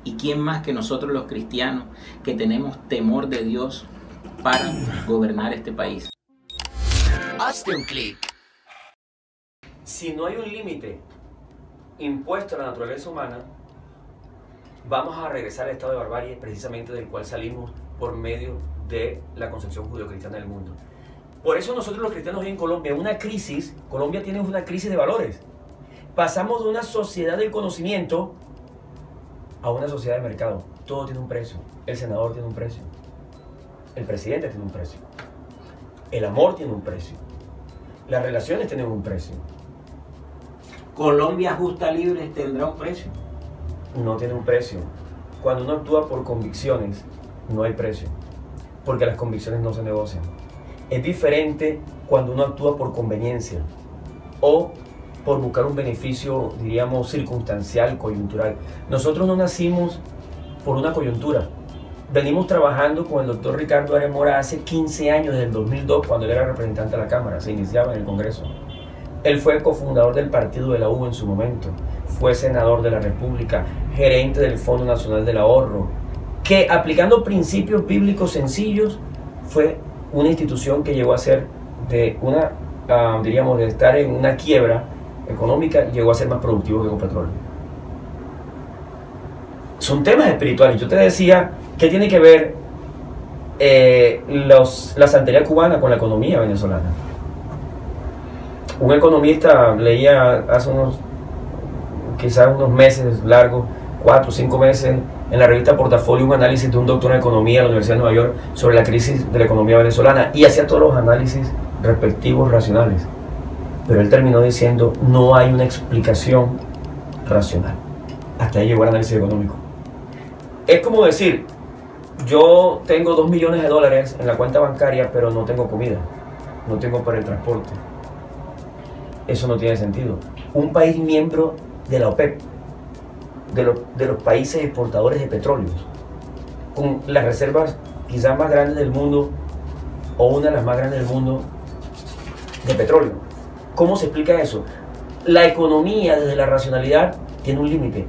¿Y quién más que nosotros los cristianos que tenemos temor de Dios para gobernar este país? Hazte un clic. Si no hay un límite impuesto a la naturaleza humana, vamos a regresar al estado de barbarie precisamente del cual salimos por medio de la concepción judeocristiana del mundo. Por eso nosotros los cristianos hoy en Colombia, Colombia tiene una crisis de valores. Pasamos de una sociedad del conocimiento a una sociedad de mercado. Todo tiene un precio. El senador tiene un precio. El presidente tiene un precio. El amor tiene un precio. Las relaciones tienen un precio. ¿Colombia justa libre tendrá un precio? No tiene un precio. Cuando uno actúa por convicciones, no hay precio. Porque las convicciones no se negocian. Es diferente cuando uno actúa por conveniencia o por buscar un beneficio, diríamos, circunstancial, coyuntural. Nosotros no nacimos por una coyuntura. Venimos trabajando con el doctor Ricardo Arias Mora hace 15 años, desde el 2002, cuando él era representante de la Cámara, se iniciaba en el Congreso. Él fue cofundador del partido de la U en su momento, fue senador de la República, gerente del Fondo Nacional del Ahorro, que aplicando principios bíblicos sencillos, fue una institución que llegó a ser de una, diríamos, de estar en una quiebra económica, llegó a ser más productivo que con petróleo. Son temas espirituales. Yo te decía, ¿qué tiene que ver la santería cubana con la economía venezolana? Un economista leía hace quizás unos meses largos, 4 o 5 meses, en la revista Portafolio, un análisis de un doctor en economía de la Universidad de Nueva York sobre la crisis de la economía venezolana, y hacía todos los análisis respectivos racionales. Pero él terminó diciendo, no hay una explicación racional. Hasta ahí llegó el análisis económico. Es como decir, yo tengo $2 millones en la cuenta bancaria, pero no tengo comida, no tengo para el transporte. Eso no tiene sentido. Un país miembro de la OPEP, de los países exportadores de petróleos, con las reservas quizás más grandes del mundo, o una de las más grandes del mundo, de petróleo. ¿Cómo se explica eso? La economía, desde la racionalidad, tiene un límite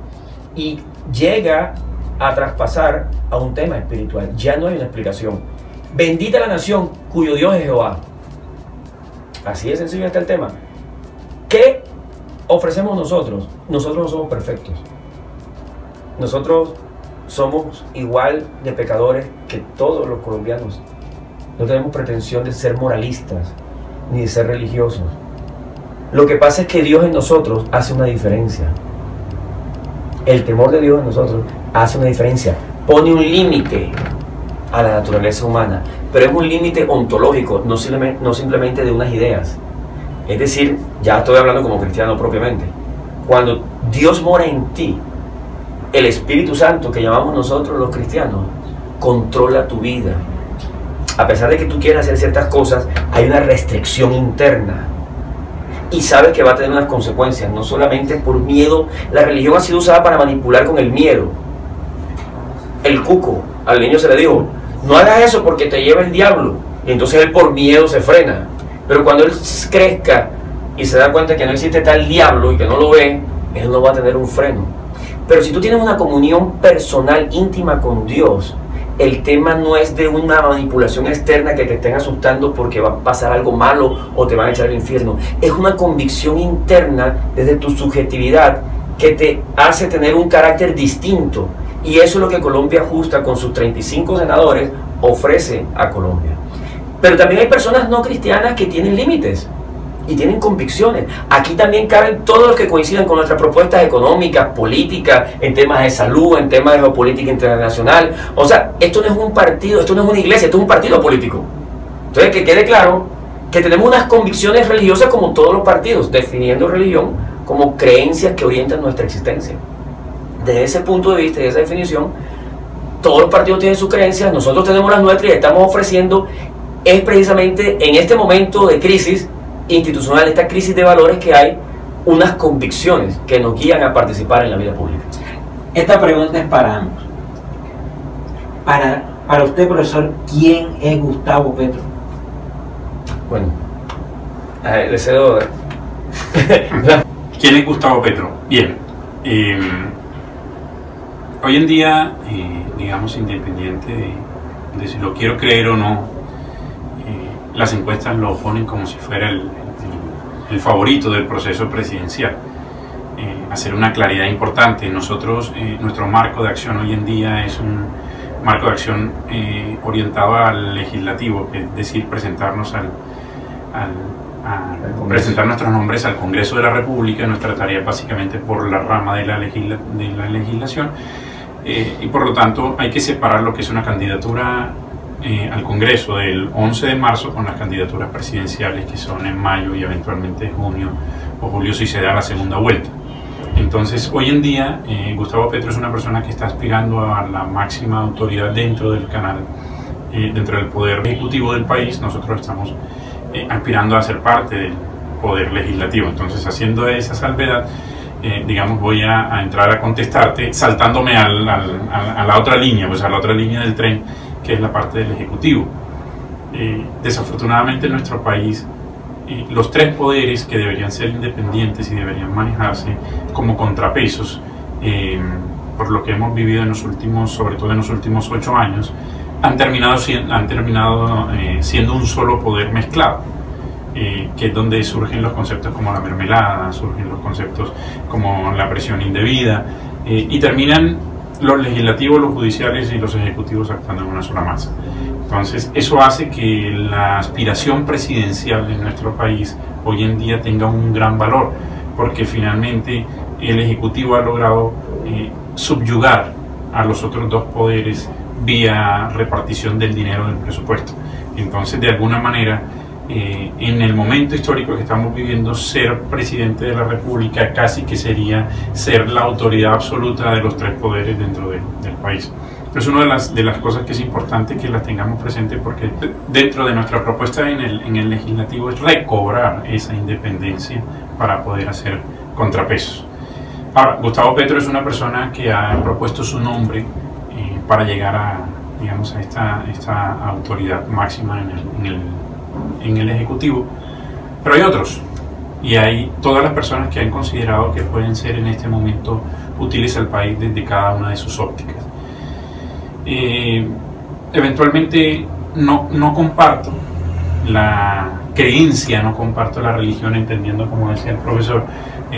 y llega a traspasar a un tema espiritual. Ya no hay una explicación. Bendita la nación cuyo Dios es Jehová. Así de sencillo está el tema. ¿Qué ofrecemos nosotros? Nosotros no somos perfectos. Nosotros somos igual de pecadores que todos los colombianos. No tenemos pretensión de ser moralistas ni de ser religiosos. Lo que pasa es que Dios en nosotros hace una diferencia. El temor de Dios en nosotros hace una diferencia. Pone un límite a la naturaleza humana, pero es un límite ontológico, no simplemente de unas ideas. Es decir, ya estoy hablando como cristiano propiamente. Cuando Dios mora en ti, el Espíritu Santo, que llamamos nosotros los cristianos, controla tu vida. A pesar de que tú quieras hacer ciertas cosas, hay una restricción interna. Y sabes que va a tener unas consecuencias, no solamente por miedo. La religión ha sido usada para manipular con el miedo. El cuco, al niño se le dijo, no hagas eso porque te lleva el diablo. Y entonces él por miedo se frena. Pero cuando él crezca y se da cuenta que no existe tal diablo y que no lo ve, él no va a tener un freno. Pero si tú tienes una comunión personal íntima con Dios, el tema no es de una manipulación externa que te estén asustando porque va a pasar algo malo o te van a echar al infierno. Es una convicción interna desde tu subjetividad que te hace tener un carácter distinto. Y eso es lo que Colombia Justa, con sus 35 senadores, ofrece a Colombia. Pero también hay personas no cristianas que tienen límites y tienen convicciones. Aquí también caben todos los que coincidan con nuestras propuestas económicas, políticas, en temas de salud, en temas de geopolítica internacional. O sea, esto no es un partido, esto no es una iglesia, esto es un partido político. Entonces, que quede claro que tenemos unas convicciones religiosas como todos los partidos, definiendo religión como creencias que orientan nuestra existencia. Desde ese punto de vista y esa definición, todos los partidos tienen sus creencias, nosotros tenemos las nuestras y estamos ofreciendo, es precisamente en este momento de crisis institucional, esta crisis de valores que hay, unas convicciones que nos guían a participar en la vida pública. Esta pregunta es para ambos. Para usted, profesor, ¿quién es Gustavo Petro? Bueno, le cedo. ¿Quién es Gustavo Petro? Bien. Hoy en día, digamos, independiente de si lo quiero creer o no, las encuestas lo ponen como si fuera el favorito del proceso presidencial. Hacer una claridad importante. Nosotros, nuestro marco de acción hoy en día es un marco de acción orientado al legislativo, es decir, presentar nuestros nombres al Congreso de la República. Nuestra tarea es básicamente por la rama de la legislación, y por lo tanto hay que separar lo que es una candidatura al Congreso del 11 de marzo con las candidaturas presidenciales, que son en mayo y eventualmente en junio o julio si se da la segunda vuelta. Entonces, hoy en día, Gustavo Petro es una persona que está aspirando a la máxima autoridad dentro del canal, dentro del poder ejecutivo del país. Nosotros estamos aspirando a ser parte del poder legislativo. Entonces, haciendo esa salvedad, digamos, voy a entrar a contestarte saltándome a la otra línea, pues a la otra línea del tren, que es la parte del ejecutivo. Desafortunadamente en nuestro país, los tres poderes que deberían ser independientes y deberían manejarse como contrapesos, por lo que hemos vivido en los últimos, sobre todo en los últimos 8 años, han terminado siendo un solo poder mezclado, que es donde surgen los conceptos como la mermelada, surgen los conceptos como la presión indebida, y terminan los legislativos, los judiciales y los ejecutivos actuando en una sola masa. Entonces, eso hace que la aspiración presidencial en nuestro país hoy en día tenga un gran valor, porque finalmente el Ejecutivo ha logrado subyugar a los otros dos poderes vía repartición del dinero del presupuesto. Entonces, de alguna manera, en el momento histórico que estamos viviendo, ser presidente de la República casi que sería ser la autoridad absoluta de los tres poderes dentro del país. Es una de las cosas que es importante que las tengamos presentes, porque dentro de nuestra propuesta en el legislativo es recobrar esa independencia para poder hacer contrapesos. Ahora, Gustavo Petro es una persona que ha propuesto su nombre para llegar a, digamos, a esta autoridad máxima en el Ejecutivo, pero hay otros, y hay todas las personas que han considerado que pueden ser en este momento útiles al país desde cada una de sus ópticas. Eventualmente no comparto la creencia, no comparto la religión, entendiendo, como decía el profesor,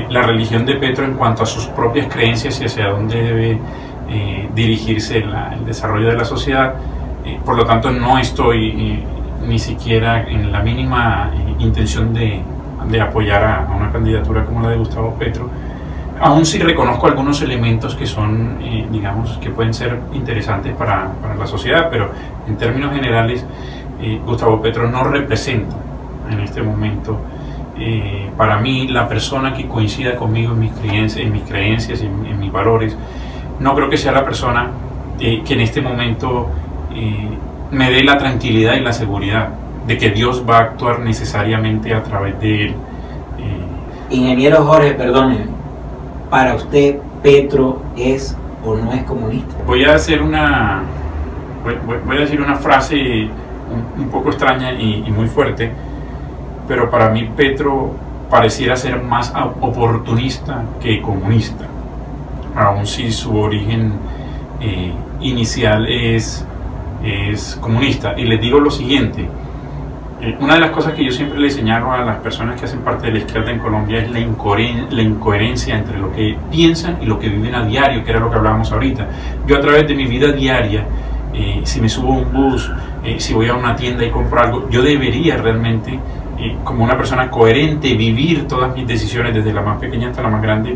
la religión de Petro en cuanto a sus propias creencias y hacia dónde debe dirigirse el desarrollo de la sociedad. Por lo tanto, no estoy ni siquiera en la mínima intención de apoyar a una candidatura como la de Gustavo Petro. Aún sí reconozco algunos elementos que son, digamos, que pueden ser interesantes para la sociedad, pero en términos generales, Gustavo Petro no representa en este momento, para mí, la persona que coincida conmigo en mis creencias y en mis valores. No creo que sea la persona que en este momento me dé la tranquilidad y la seguridad de que Dios va a actuar necesariamente a través de él. Ingeniero Jorge, perdóneme, ¿para usted Petro es o no es comunista? Voy a decir una frase un poco extraña y muy fuerte, pero para mí Petro pareciera ser más oportunista que comunista, aun si su origen inicial es comunista. Y les digo lo siguiente: una de las cosas que yo siempre le señalo a las personas que hacen parte de la izquierda en Colombia es la incoherencia entre lo que piensan y lo que viven a diario, que era lo que hablábamos ahorita. Yo, a través de mi vida diaria, si me subo a un bus, si voy a una tienda y compro algo, yo debería realmente, como una persona coherente, vivir todas mis decisiones, desde la más pequeña hasta la más grande,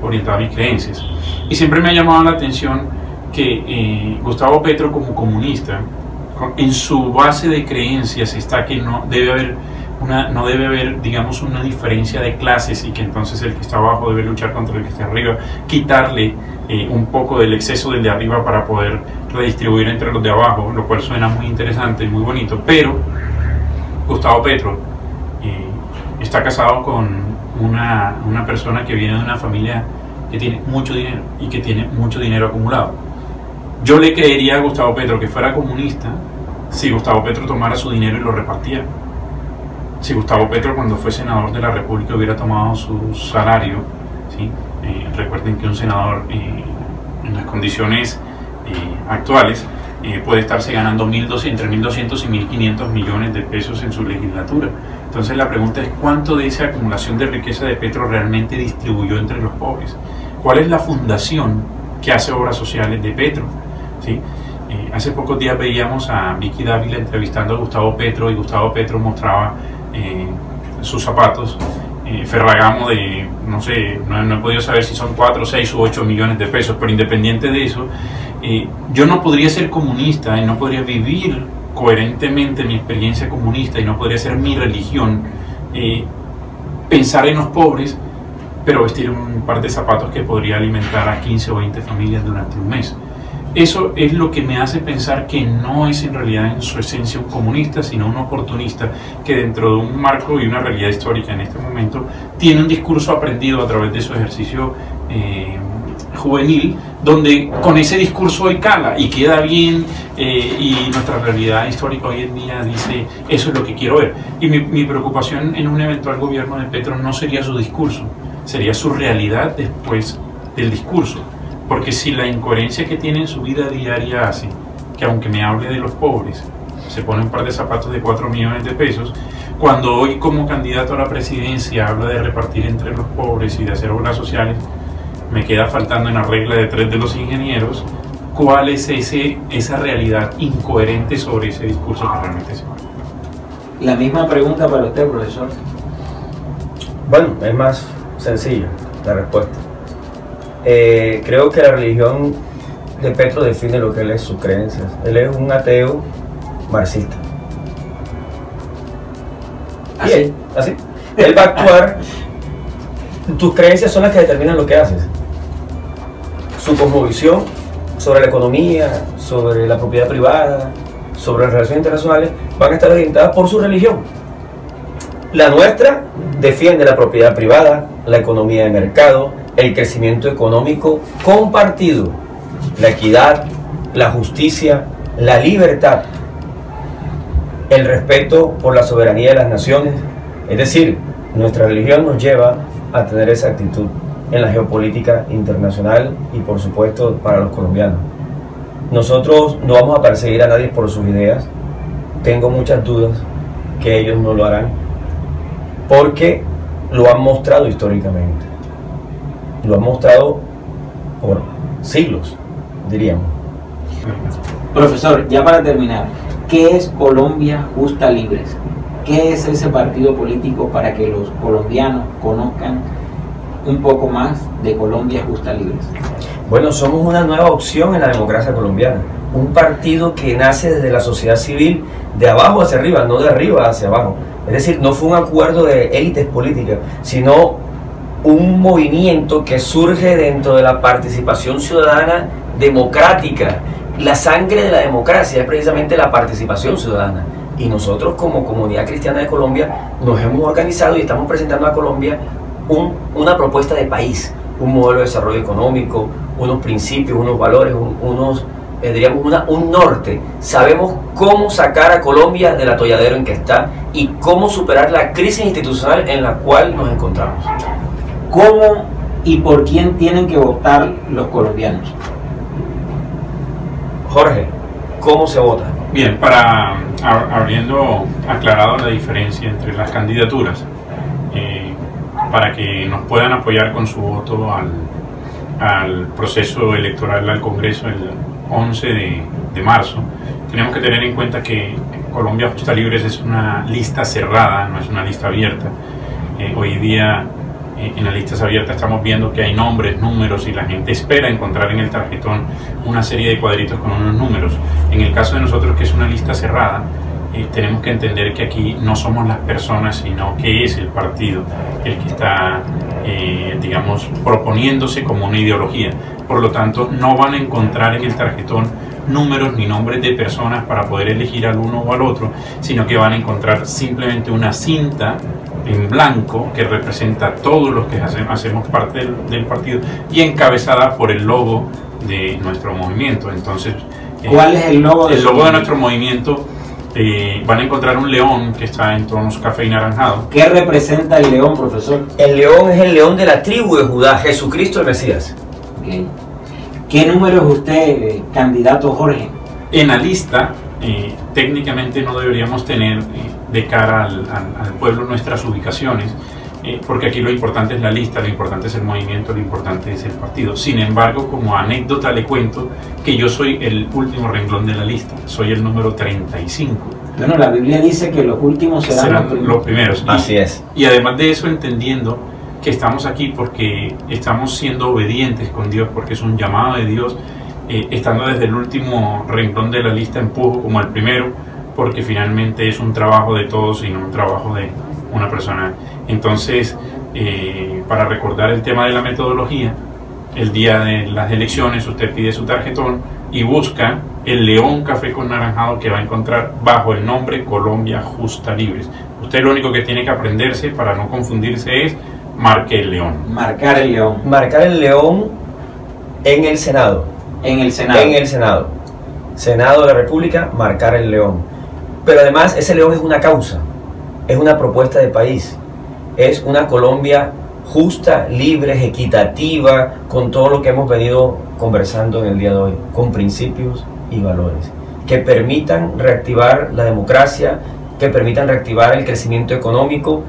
orientada a mis creencias. Y siempre me ha llamado la atención que Gustavo Petro, como comunista, en su base de creencias está que no debe haber digamos, una diferencia de clases, y que entonces el que está abajo debe luchar contra el que está arriba, quitarle un poco del exceso del de arriba para poder redistribuir entre los de abajo, lo cual suena muy interesante y muy bonito. Pero Gustavo Petro está casado con una persona que viene de una familia que tiene mucho dinero y que tiene mucho dinero acumulado. Yo le creería a Gustavo Petro que fuera comunista si Gustavo Petro tomara su dinero y lo repartiera. Si Gustavo Petro, cuando fue senador de la República, hubiera tomado su salario, ¿sí? Recuerden que un senador en las condiciones actuales, puede estarse ganando entre 1.200 y 1.500 millones de pesos en su legislatura. Entonces la pregunta es, ¿cuánto de esa acumulación de riqueza de Petro realmente distribuyó entre los pobres? ¿Cuál es la fundación que hace obras sociales de Petro? ¿Sí? Hace pocos días veíamos a Vicky Dávila entrevistando a Gustavo Petro, y Gustavo Petro mostraba sus zapatos Ferragamo de, no sé, no he podido saber si son 4, 6 u 8 millones de pesos, pero independiente de eso, yo no podría ser comunista y no podría vivir coherentemente mi experiencia comunista y no podría ser mi religión pensar en los pobres, pero vestir un par de zapatos que podría alimentar a 15 o 20 familias durante un mes. Eso es lo que me hace pensar que no es en realidad en su esencia un comunista, sino un oportunista que dentro de un marco y una realidad histórica en este momento tiene un discurso aprendido a través de su ejercicio juvenil, donde con ese discurso hoy cala y queda bien, y nuestra realidad histórica hoy en día dice, eso es lo que quiero ver. Y mi preocupación en un eventual gobierno de Petro no sería su discurso, sería su realidad después del discurso. Porque si la incoherencia que tiene en su vida diaria hace que, aunque me hable de los pobres, se pone un par de zapatos de 4 millones de pesos, cuando hoy como candidato a la presidencia habla de repartir entre los pobres y de hacer obras sociales, me queda faltando en la regla de 3 de los ingenieros, ¿cuál es esa realidad incoherente sobre ese discurso que realmente se va? La misma pregunta para usted, profesor. Bueno, es más sencilla la respuesta. Creo que la religión de Petro define lo que él es, sus creencias. Él es un ateo marxista. ¿Así? Así. Él va a actuar. Tus creencias son las que determinan lo que haces. Su cosmovisión sobre la economía, sobre la propiedad privada, sobre las relaciones internacionales, van a estar orientadas por su religión. La nuestra defiende la propiedad privada, la economía de mercado, el crecimiento económico compartido, la equidad, la justicia, la libertad, el respeto por la soberanía de las naciones. Es decir, nuestra religión nos lleva a tener esa actitud en la geopolítica internacional y, por supuesto, para los colombianos. Nosotros no vamos a perseguir a nadie por sus ideas. Tengo muchas dudas que ellos no lo harán, porque lo han mostrado históricamente. Lo han mostrado por siglos, diríamos. Profesor, ya para terminar, ¿qué es Colombia Justa Libres? ¿Qué es ese partido político para que los colombianos conozcan un poco más de Colombia Justa Libres? Bueno, somos una nueva opción en la democracia colombiana. Un partido que nace desde la sociedad civil, de abajo hacia arriba, no de arriba hacia abajo. Es decir, no fue un acuerdo de élites políticas, sino un movimiento que surge dentro de la participación ciudadana democrática. La sangre de la democracia es precisamente la participación ciudadana. Y nosotros, como Comunidad Cristiana de Colombia, nos hemos organizado y estamos presentando a Colombia una propuesta de país, un modelo de desarrollo económico, unos principios, unos valores, diríamos un norte. Sabemos cómo sacar a Colombia del atolladero en que está y cómo superar la crisis institucional en la cual nos encontramos. ¿Cómo y por quién tienen que votar los colombianos? Jorge, ¿cómo se vota? Bien, habiendo aclarado la diferencia entre las candidaturas, para que nos puedan apoyar con su voto al proceso electoral al Congreso el 11 de marzo, tenemos que tener en cuenta que Colombia Justa Libres es una lista cerrada, no es una lista abierta. Hoy día en las listas abiertas estamos viendo que hay nombres, números, y la gente espera encontrar en el tarjetón una serie de cuadritos con unos números. En el caso de nosotros, que es una lista cerrada, tenemos que entender que aquí no somos las personas, sino que es el partido el que está, digamos, proponiéndose como una ideología. Por lo tanto, no van a encontrar en el tarjetón números ni nombres de personas para poder elegir al uno o al otro, sino que van a encontrar simplemente una cinta en blanco que representa a todos los que hacemos parte del partido y encabezada por el logo de nuestro movimiento. Entonces, ¿cuál es el logo? El logo de nuestro movimiento, van a encontrar un león que está en tonos café y naranjado. ¿Qué representa el león, profesor? El león es el león de la tribu de Judá, Jesucristo el Mesías. Okay. ¿Qué número es usted, candidato Jorge? En la lista, técnicamente no deberíamos tener de cara al pueblo nuestras ubicaciones, porque aquí lo importante es la lista, lo importante es el movimiento, lo importante es el partido. Sin embargo, como anécdota le cuento que yo soy el último renglón de la lista, soy el número 35. Bueno, la Biblia dice que los últimos serán los primeros. Así es. Y además de eso, entendiendo que estamos aquí porque estamos siendo obedientes con Dios, porque es un llamado de Dios, estando desde el último renglón de la lista, empujo como el primero, porque finalmente es un trabajo de todos y no un trabajo de una persona. Entonces, para recordar el tema de la metodología, el día de las elecciones usted pide su tarjetón y busca el León Café con Naranjado, que va a encontrar bajo el nombre Colombia Justa Libres. Usted lo único que tiene que aprenderse para no confundirse es marque el león. Marcar el león. Marcar el león en el Senado. En el Senado. En el Senado. Senado de la República, marcar el león. Pero además ese león es una causa, es una propuesta de país, es una Colombia justa, libre, equitativa, con todo lo que hemos venido conversando en el día de hoy, con principios y valores, que permitan reactivar la democracia, que permitan reactivar el crecimiento económico,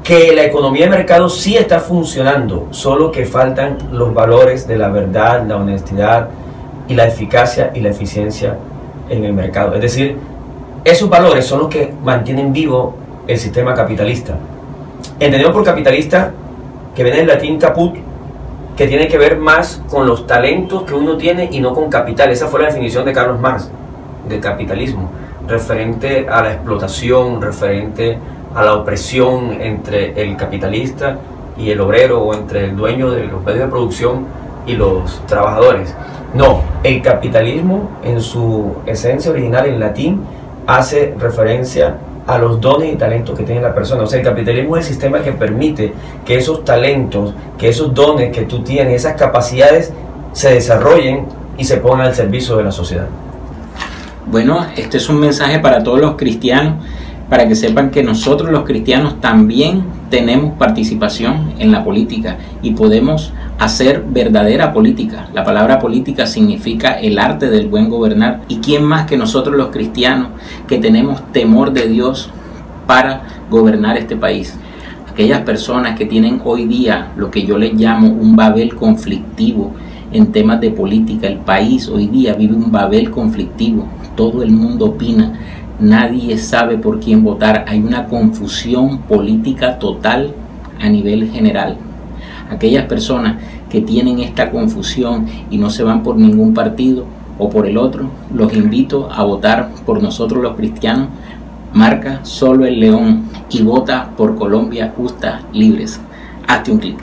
que la economía de mercado sí está funcionando, solo que faltan los valores de la verdad, la honestidad y la eficacia y la eficiencia en el mercado. Es decir, esos valores son los que mantienen vivo el sistema capitalista. Entendido por capitalista, que viene del latín caput, que tiene que ver más con los talentos que uno tiene y no con capital. Esa fue la definición de Carlos Marx del capitalismo, referente a la explotación, referente a la opresión entre el capitalista y el obrero, o entre el dueño de los medios de producción y los trabajadores. No, el capitalismo en su esencia original en latín hace referencia a los dones y talentos que tiene la persona. O sea, el capitalismo es el sistema que permite que esos talentos, que esos dones que tú tienes, esas capacidades se desarrollen y se pongan al servicio de la sociedad. Bueno, este es un mensaje para todos los cristianos, para que sepan que nosotros los cristianos también tenemos participación en la política y podemos hacer verdadera política. La palabra política significa el arte del buen gobernar. ¿Y quién más que nosotros los cristianos que tenemos temor de Dios para gobernar este país? Aquellas personas que tienen hoy día lo que yo les llamo un Babel conflictivo en temas de política. El país hoy día vive un Babel conflictivo. Todo el mundo opina. Nadie sabe por quién votar. Hay una confusión política total a nivel general. Aquellas personas que tienen esta confusión y no se van por ningún partido o por el otro, los invito a votar por nosotros los cristianos. Marca solo el león y vota por Colombia Justa Libres. Hazte un clic.